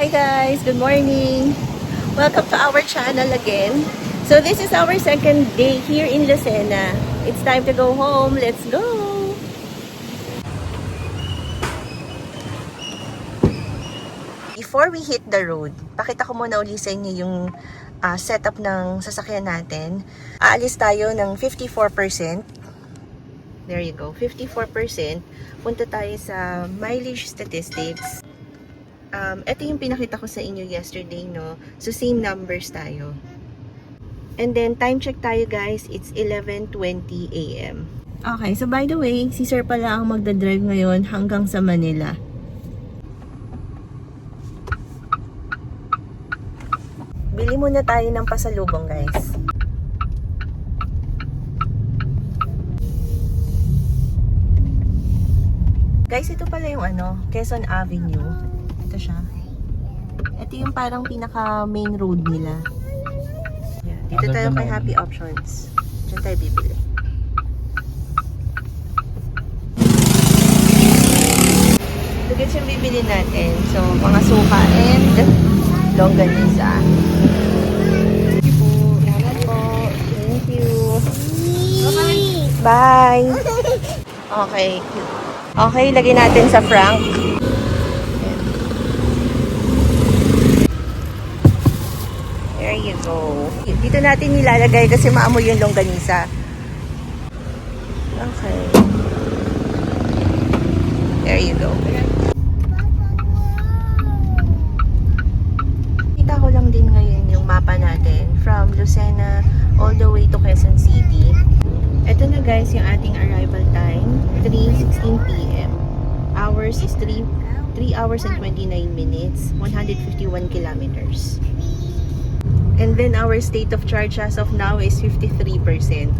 Hi guys, good morning. Welcome to our channel again. So this is our second day here in Lucena. It's time to go home. Let's go. Before we hit the road, pakita ko muna uli sa inyo yung setup ng sasakyan natin. Aalis tayo ng 54%. There you go, 54%. Punta tayo sa mileage statistics. Ito yung pinakita ko sa inyo yesterday, no? So, same numbers tayo. And then, time check tayo, guys. It's 11:20 a.m. Okay, so by the way, si Sir pala ang magdadrive ngayon hanggang sa Manila. Bili muna tayo ng pasalubong, guys. Guys, ito pala yung Quezon Avenue. Ito siya. Ito yung parang pinaka main road nila. Yeah. Dito tayo kay Happy Options. Diyan tayo bibili. Ito guys yung bibili natin. So, mga suka and longganisa. Thank you po. Salamat po. Thank you. Bye. Okay. Okay, lagay natin sa frank. There you go. Dito natin nilalagay kasi maamoy yung longganisa. Okay. There you go. Kita ko lang din ngayon yung mapa natin from Lucena all the way to Quezon City. Ito na guys yung ating arrival time, 3:16 p.m. Hours is 3 hours and 29 minutes, 151 kilometers. And then our state of charge as of now is 53%.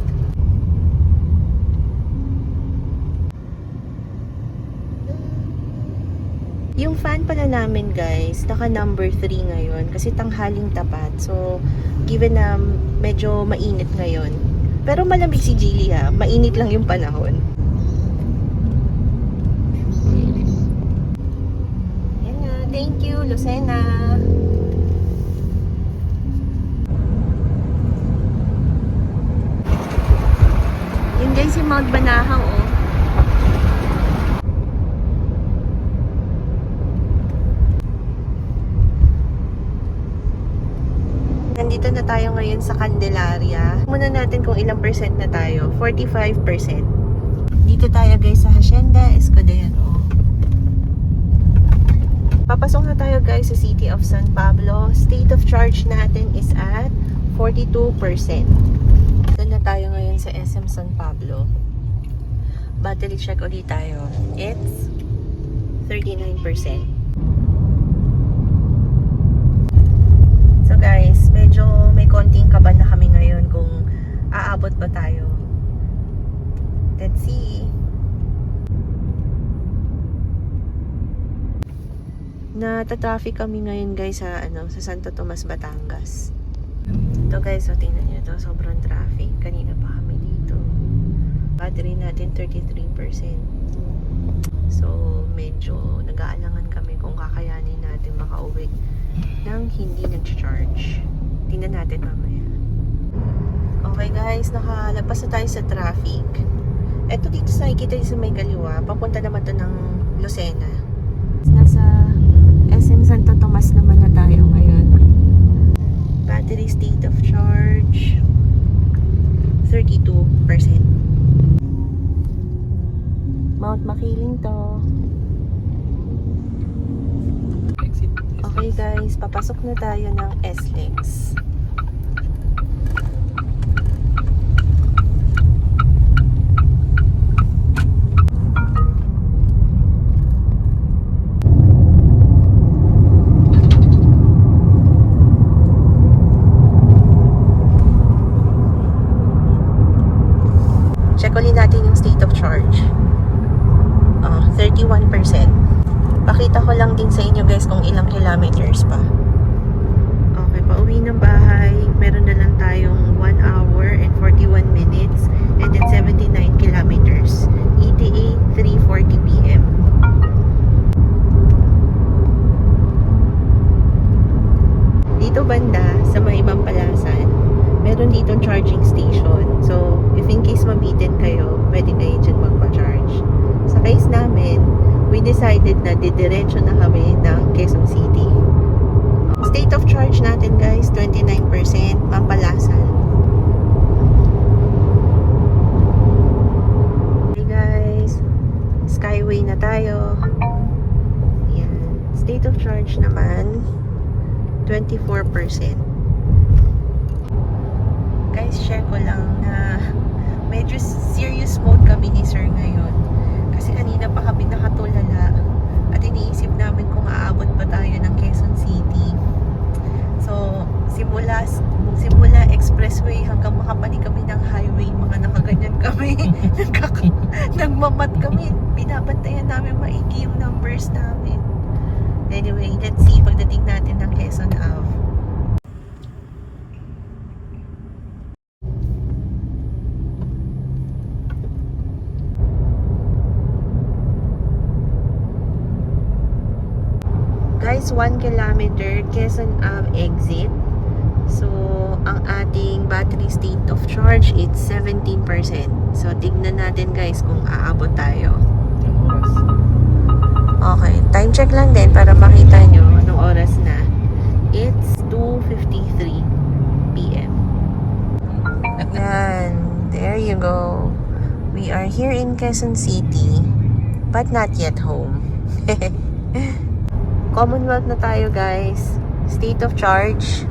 Yung fan pala namin guys, naka number 3 ngayon kasi tanghaling tapat. So, given na medyo mainit ngayon. Pero malamig si Jilly ha, mainit lang yung panahon. Yan na, thank you Lucena. Yun guys yung Mount Banahaw oh. Nandito na tayo ngayon sa Candelaria. Muna natin kung ilang percent na tayo. 45%. Dito tayo guys sa Hacienda Escudero. Papasok na tayo guys sa City of San Pablo. State of charge natin is at 42%. Dito na tayo ngayon sa SM San Pablo. Battery check ulit tayo. It's 39%. So guys, medyo may konting kaba na kami ngayon kung aabot ba tayo. Let's see. Nata-traffic kami ngayon guys sa sa Santo Tomas, Batangas. Ito guys, so tingnan nyo ito, sobrang traffic. Kanina pa kami dito. Battery natin 33%. So medyo nag-aalangan kami kung kakayanin natin makauwi nang hindi nag-charge. Tingnan natin mamaya. Okay guys, nakalabas na tayo sa traffic. Eto dito sa nakikita sa may kaliwa, papunta naman to ng Lucena. Nasa SM Santo Tomas naman na tayo ngayon. Battery state of charge 32%. Mount Makiling to. Okay guys, papasok na tayo ng SLEX. Check ulit natin yung state of charge. 31%. Pakita ko lang din sa inyo guys kung ilang kilometers pa. Okay, pauwi ng bahay. Meron na lang tayong 1 hour and 41 minutes and then 79 kilometers. ETA 3:40 p.m. charging station. So, if in case mabitin kayo, pwede kayo dyan magpa-charge. Sa case namin, we decided na didiretso na kami ng Quezon City. State of charge natin guys, 29%, Mampalasan. Hey guys, Skyway na tayo. Yan. State of charge naman, 24%. Guys, share ko lang na medyo serious mode kami ni Sir ngayon. Kasi kanina pa kami nakatulala at iniisip namin kung aabot pa tayo ng Quezon City. So, simula expressway hanggang makapanig kami ng highway, mga nakaganyan kami. Nagmamat kami. Binabantayan namin maigi yung numbers namin. Anyway, let's see pagdating natin ng Quezon Ave. Guys, 1 kilometer, Quezon Ave exit. So, ang ating battery state of charge, it's 17%. So, tignan natin guys kung aabot tayo. Okay, time check lang din para makita nyo anong oras na. It's 2:53 p.m. Yan, there you go. We are here in Quezon City, but not yet home. Commonwealth na tayo guys. State of charge.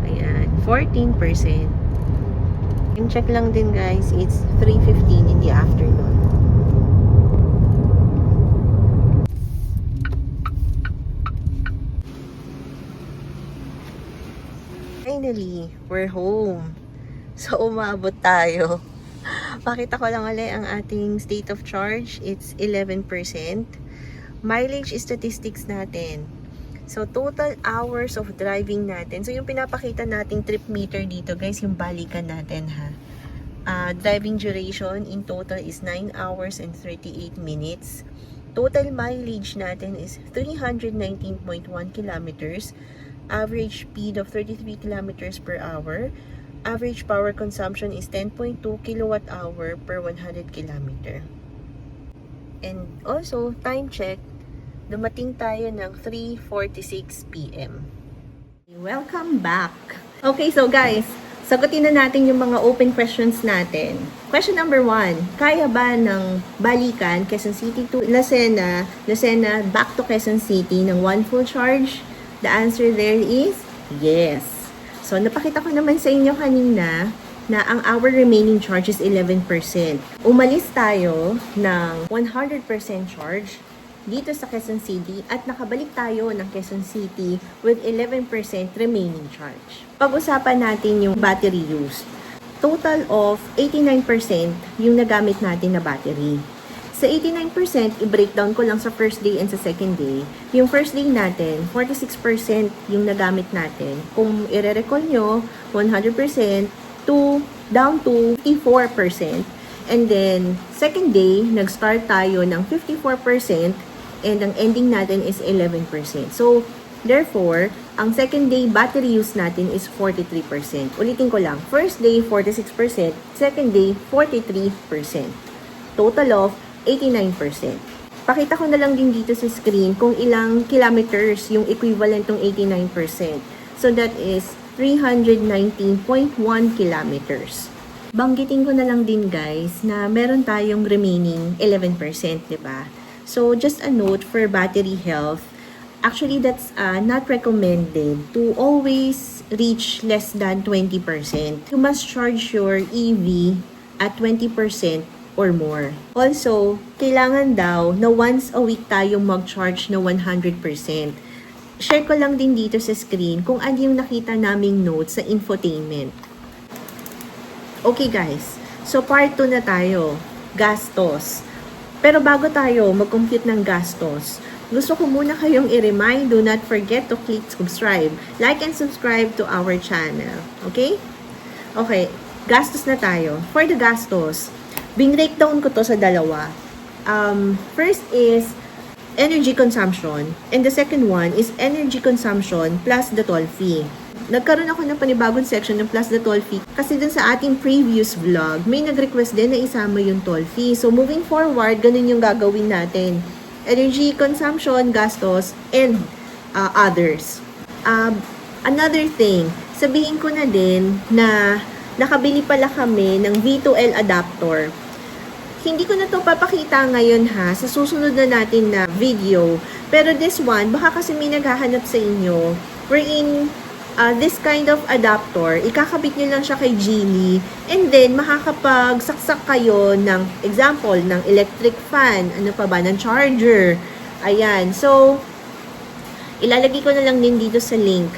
Ayan, 14%. Time check lang din guys. It's 3:15 in the afternoon. Finally, we're home. So, umabot tayo. Pakita ko lang ulit ang ating state of charge. It's 11%. Mileage statistics natin. So, total hours of driving natin. So, yung pinapakita nating trip meter dito, guys, yung balikan natin, ha. Driving duration in total is 9 hours and 38 minutes. Total mileage natin is 319.1 kilometers. Average speed of 33 kilometers per hour. Average power consumption is 10.2 kilowatt hour per 100 kilometer. And also, time check, dumating tayo ng 3:46 p.m. Welcome back! Okay, so guys, sagutin na natin yung mga open questions natin. Question number 1, kaya ba ng balikan Quezon City to Lucena, back to Quezon City ng 1 full charge? The answer there is yes. So, napakita ko naman sa inyo kanina na ang our remaining charge is 11%. Umalis tayo ng 100% charge dito sa Quezon City at nakabalik tayo ng Quezon City with 11% remaining charge. Pag-usapan natin yung battery use. Total of 89% yung nagamit natin na battery. Sa 89%, i-breakdown ko lang sa first day and sa second day. Yung first day natin, 46% yung nagamit natin. Kung i-recall nyo, 100% down to 54%. And then, second day, nag-start tayo ng 54% and ang ending natin is 11%. So, therefore, ang second day battery use natin is 43%. Ulitin ko lang, first day, 46%, second day, 43%. Total of 89%. Pakita ko na lang din dito sa screen kung ilang kilometers yung equivalent ng 89%. So, that is 319.1 kilometers. Banggitin ko na lang din guys na meron tayong remaining 11%, diba? So, just a note for battery health. Actually, that's not recommended to always reach less than 20%. You must charge your EV at 20% or more. Also, kailangan daw na once a week tayong mag-charge na 100%. Share ko lang din dito sa screen kung ano yung nakita naming notes sa infotainment. Okay guys, so part 2 na tayo, gastos. Pero bago tayo mag-compute ng gastos, gusto ko muna kayong i-remind, do not forget to click subscribe, like and subscribe to our channel. Okay? Okay, gastos na tayo. For the gastos, breakdown ko to sa dalawa. First is energy consumption, and the second one is energy consumption plus the toll fee. nagkaroon ako ng panibagong section ng plus the toll fee. Kasi dun sa ating previous vlog, may nag-request din na isama yung toll fee. So, moving forward, ganun yung gagawin natin. Energy consumption, gastos, and others. Another thing, sabihin ko na din na nakabili pala kami ng V2L adapter. Hindi ko na to papakita ngayon ha, sa susunod na natin na video. Pero this one, baka kasi may naghahanap sa inyo, wherein this kind of adapter, ikakabit nyo lang siya kay Geely, and then makakapagsaksak kayo ng example, ng electric fan, ano pa ba, ng charger. Ayan, so, ilalagay ko na lang din dito sa link.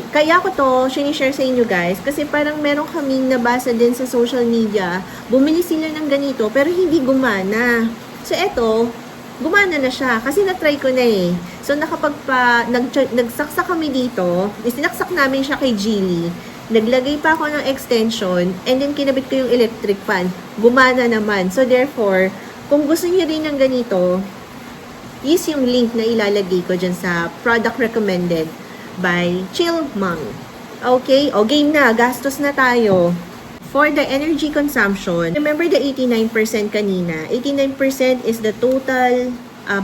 Kaya ko to sinishare sa inyo guys kasi parang meron kaming nabasa din sa social media, bumili sila ng ganito pero hindi gumana. So eto, gumana na siya kasi na-try ko na eh. So nagsaksak kami dito, sinaksak namin siya kay Geely. Naglagay pa ako ng extension and then kinabit ko yung electric fan. Gumana naman. So therefore, kung gusto niyo rin ng ganito, use yung link na ilalagay ko dyan sa product recommended by Chill Mom. Okay? O, game na. Gastos na tayo. For the energy consumption, remember the 89% kanina. 89% is the total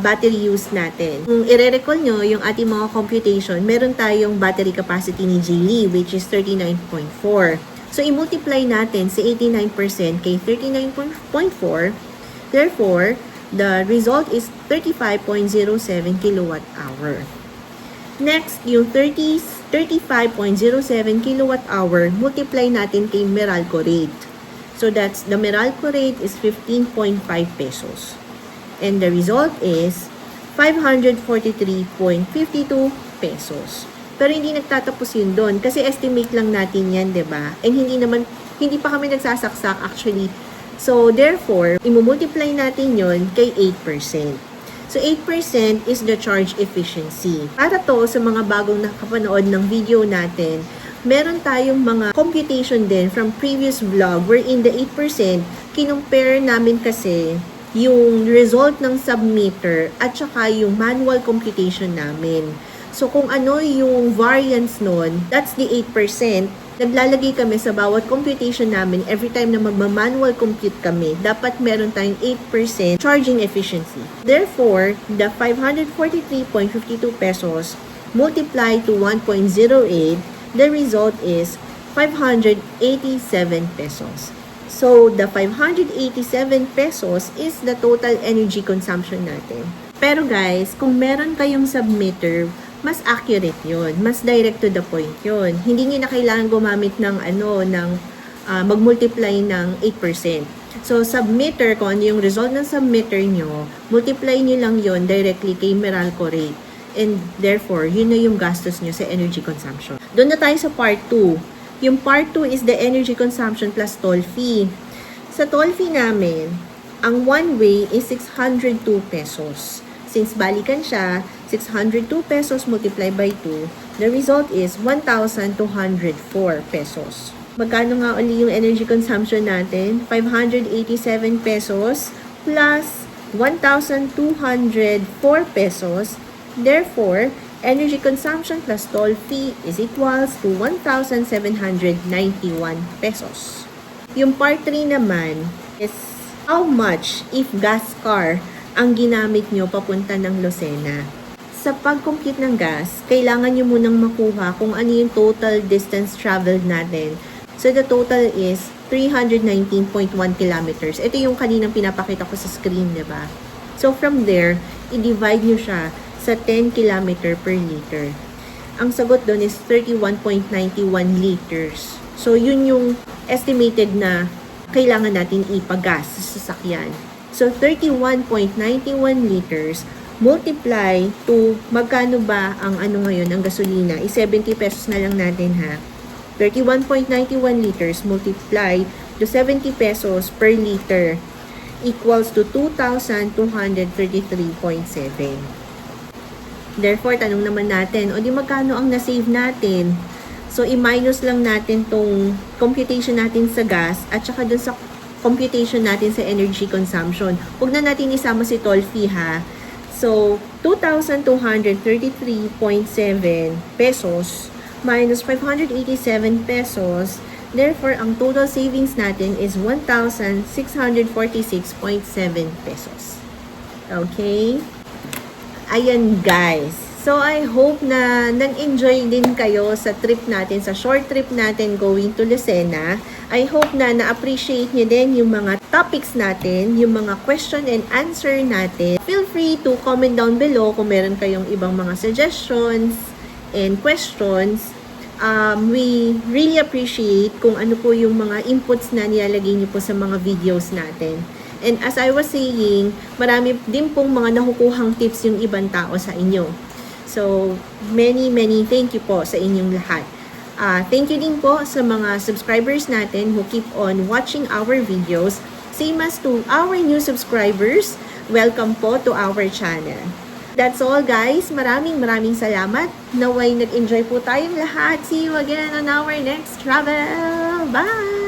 battery use natin. Kung i-recall nyo yung ating mga computation, meron tayong battery capacity ni Geely, which is 39.4. So, i-multiply natin sa 89% kay 39.4. Therefore, the result is 35.07 kilowatt-hour. Next, yung 35.07 kilowatt-hour, multiply natin kay Meralco rate. So, that's, the Meralco rate is 15.5 pesos. And the result is 543.52 pesos. Pero hindi nagtatapos yun doon kasi estimate lang natin yan, 'di ba? And hindi pa kami nagsasaksak actually. So, therefore, imumultiply natin yon kay 8%. So, 8% is the charge efficiency. Para to sa mga bagong nakapanood ng video natin, meron tayong mga computation din from previous vlog wherein the 8%, kinumpare namin kasi yung result ng submeter at saka yung manual computation namin. So, kung ano yung variance nun, that's the 8%. Naglalagay kami sa bawat computation namin every time na magma-manual compute kami, dapat meron tayong 8% charging efficiency. Therefore, the 543.52 pesos multiply to 1.08, the result is 587 pesos. So, the 587 pesos is the total energy consumption natin. Pero guys, kung meron kayong submeter, mas accurate yun. Mas direct to the point yun. Hindi nyo na kailangan gumamit ng mag-multiply ng 8%. So, submeter, kung ano yung result ng submeter nyo, multiply nyo lang yun directly kay Meralco rate. And therefore, yun na yung gastos nyo sa energy consumption. Doon na tayo sa part 2. Yung part 2 is the energy consumption plus toll fee. Sa toll fee namin, ang one way is 602 pesos. Since balikan siya, 602 pesos multiplied by 2, the result is 1,204 pesos. Magkano nga uli yung energy consumption natin? 587 pesos plus 1,204 pesos. Therefore, energy consumption plus toll fee is equals to 1,791 pesos. Yung part 3 naman is how much if gas car ang ginamit nyo papunta ng Lucena. Sa pag-compute ng gas, kailangan nyo munang makuha kung ano yung total distance traveled natin. So, the total is 319.1 kilometers. Ito yung kaninang pinapakita ko sa screen, diba? So, from there, i-divide nyo siya sa 10 kilometer per liter. Ang sagot doon is 31.91 liters. So, yun yung estimated na kailangan natin ipagas sa sasakyan. So, 31.91 liters multiply to magkano ba ang ngayon, ang gasolina? 70 pesos na lang natin ha. 31.91 liters multiply to 70 pesos per liter equals to 2,233.7. Therefore, tanong naman natin, o di magkano ang na-save natin? So, i-minus lang natin tong computation natin sa gas at saka dun sa computation natin sa energy consumption. Huwag na natin isama si toll fee ha. So, 2,233.7 pesos minus 587 pesos. Therefore, ang total savings natin is 1,646.7 pesos. Okay? Ayan guys. So, I hope na nag-enjoy din kayo sa trip natin, sa short trip natin going to Lucena. I hope na na-appreciate nyo din yung mga topics natin, yung mga question and answer natin. Feel free to comment down below kung meron kayong ibang mga suggestions and questions. We really appreciate kung ano po yung mga inputs na nilalagay nyo po sa mga videos natin. And as I was saying, marami din pong mga nakukuhang tips yung ibang tao sa inyo. So, many thank you po sa inyong lahat. Thank you din po sa mga subscribers natin who keep on watching our videos. Same as to our new subscribers, welcome po to our channel. That's all guys. Maraming salamat. Naway nag-enjoy po tayong lahat. See you again on our next travel. Bye!